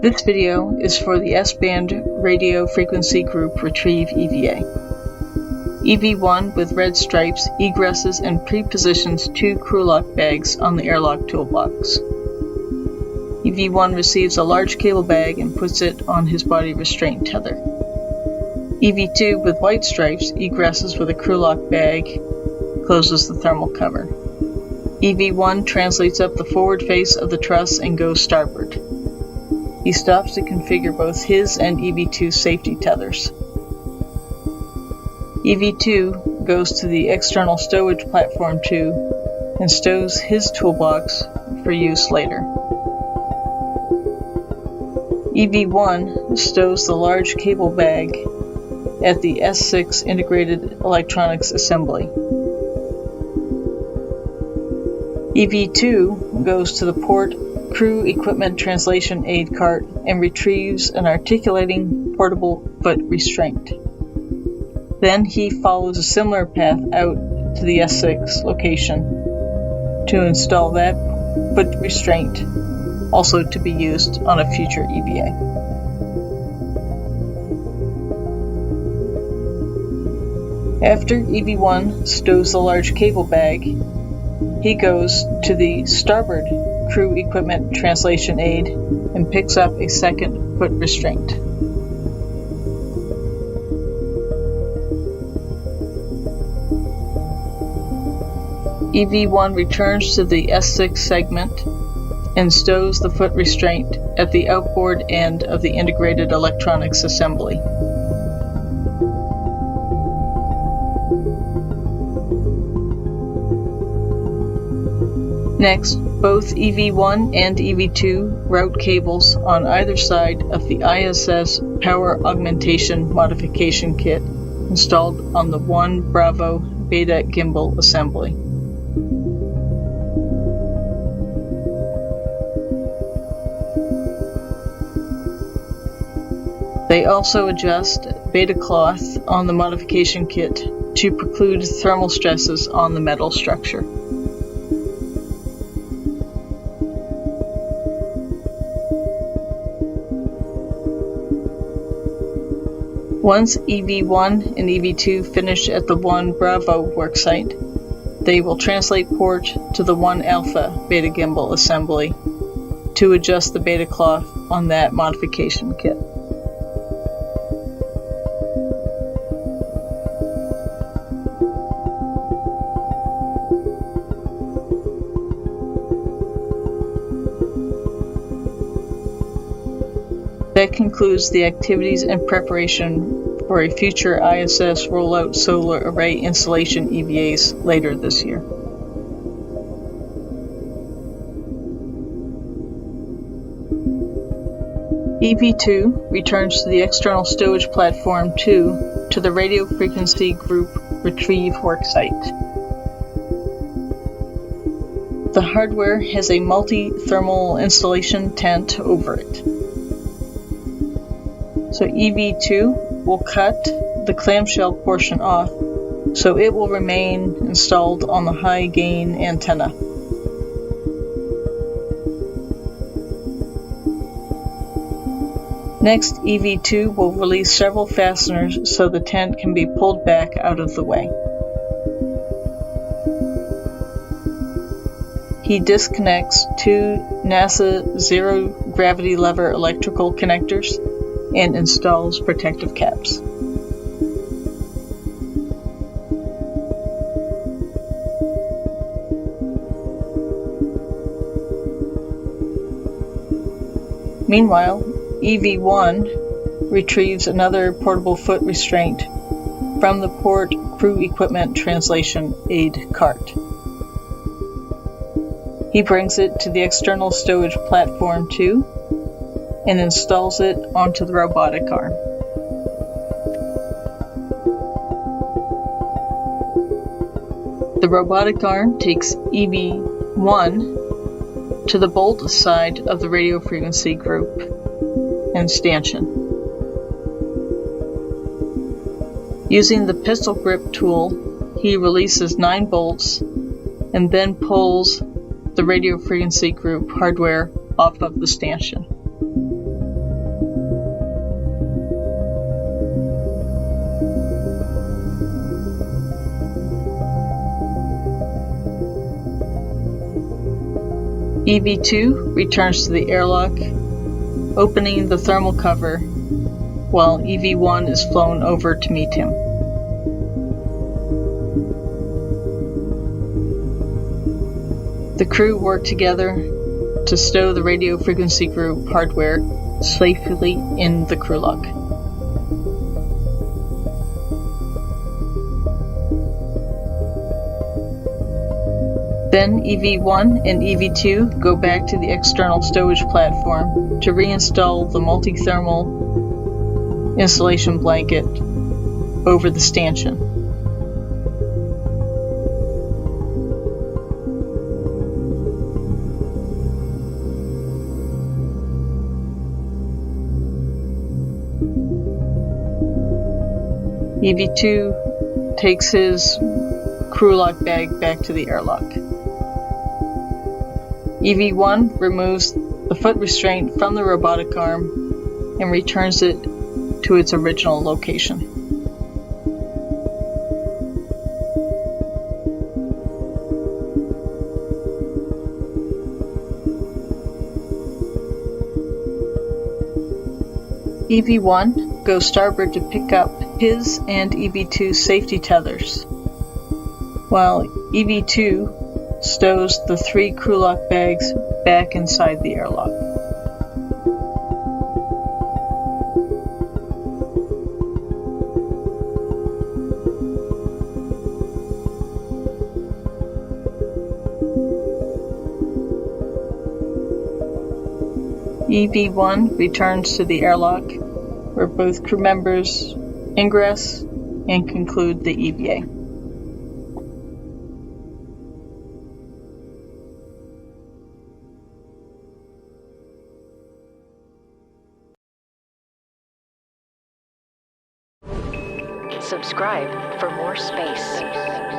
This video is for the S-band radio frequency group Retrieve EVA. EV1 with red stripes egresses and pre-positions 2 crew lock bags on the airlock toolbox. EV1 receives a large cable bag and puts it on his body restraint tether. EV2 with white stripes egresses with a crew lock bag, closes the thermal cover. EV1 translates up the forward face of the truss and goes starboard. He stops to configure both his and EV2 safety tethers. EV2 goes to the external stowage platform 2 and stows his toolbox for use later. EV1 stows the large cable bag at the S6 integrated electronics assembly. EV2 goes to the port crew equipment translation aid cart and retrieves an articulating portable foot restraint. Then he follows a similar path out to the S6 location to install that foot restraint, also to be used on a future EVA. After EV1 stows the large cable bag, he goes to the starboard crew equipment translation aid and picks up a second foot restraint. EV1 returns to the S6 segment and stows the foot restraint at the outboard end of the integrated electronics assembly. Next, both EV1 and EV2 route cables on either side of the ISS Power Augmentation Modification Kit installed on the 1 Bravo Beta gimbal assembly. They also adjust beta cloth on the modification kit to preclude thermal stresses on the metal structure. Once EV1 and EV2 finish at the 1 Bravo worksite, they will translate port to the 1 Alpha Beta gimbal assembly to adjust the beta cloth on that modification kit. That concludes the activities and preparation for a future ISS rollout solar array installation EVAs later this year. EV2 returns to the external stowage platform 2 to the radio frequency group Retrieve worksite. The hardware has a multi-thermal installation tent over it. So EV2 will cut the clamshell portion off so it will remain installed on the high gain antenna. Next, EV2 will release several fasteners so the tent can be pulled back out of the way. He disconnects 2 NASA zero gravity lever electrical connectors and installs protective caps. Meanwhile, EV1 retrieves another portable foot restraint from the port crew equipment translation aid cart. He brings it to the external stowage platform 2 and installs it onto the robotic arm. The robotic arm takes EV1 to the bolt side of the radio frequency group and stanchion. Using the pistol grip tool, he releases 9 bolts and then pulls the radio frequency group hardware off of the stanchion. EV2 returns to the airlock, opening the thermal cover, while EV1 is flown over to meet him. The crew work together to stow the radio frequency group hardware safely in the crew lock. Then EV1 and EV2 go back to the external stowage platform to reinstall the multi-thermal insulation blanket over the stanchion. EV2 takes his crew lock bag back to the airlock. EV1 removes the foot restraint from the robotic arm and returns it to its original location. EV1 goes starboard to pick up his and EV2's safety tethers, while EV2 stows the 3 crew lock bags back inside the airlock. EV1 returns to the airlock, where both crew members ingress and conclude the EVA. Subscribe for more space.